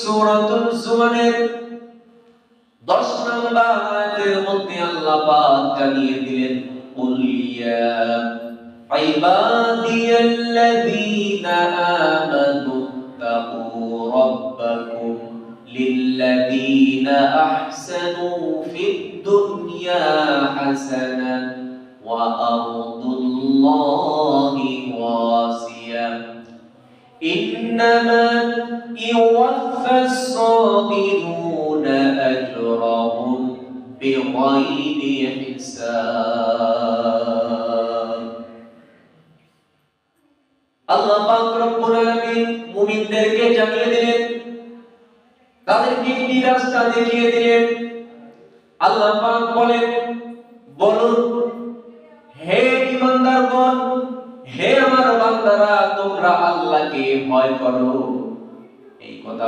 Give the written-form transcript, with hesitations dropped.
সূরাতুল জুমারের 10 নম্বর আয়াতের মধ্যে আল্লাহ পাক জানিয়ে দিলেন, কুল ইয়া ইবাদিয়াল্লাযীনা আমানু তাকু রাব্বাকুম লিল্লাযীনা আহসানু ফিদ দুনিয়া হাসানাহ ওয়া আরদুল্লাহি ওয়াসিআহ ইন্নামা ইউওয়াফাস সাবিরুনা আজরাহুম বিগাইরি হিসাব। আল্লাহ পাক রব্বুল আলামিন মুমিনদেরকে জানিয়ে দিলেন, তাদেরকে একটি রাস্তা দেখিয়ে দিলেন। আল্লাহ পাক বলেন, বলুন হে ঈমানদারগণ, হে আমার বান্দারা, তোমরা আল্লাহকে ভয় করো। এই কথা